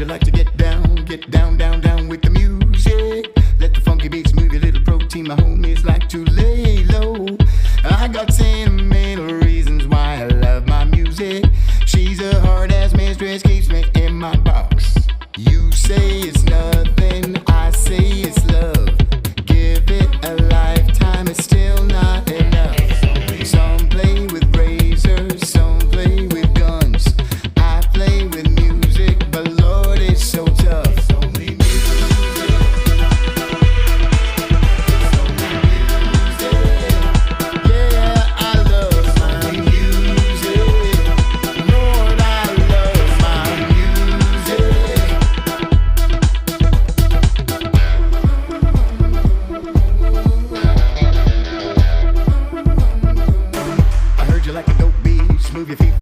you like to get down, down with the music. Let the funky beats move your little protein. My homies like to lay low. I got sentimental reasons why I love my music. She's a hard-ass mistress, keeps me in my box. You say it's nothing, I say it's love. Give it a lifetime, it's still not enough. Some play with razors, some play with guns. I play with music, but Lord, it's so tough. Move your feet.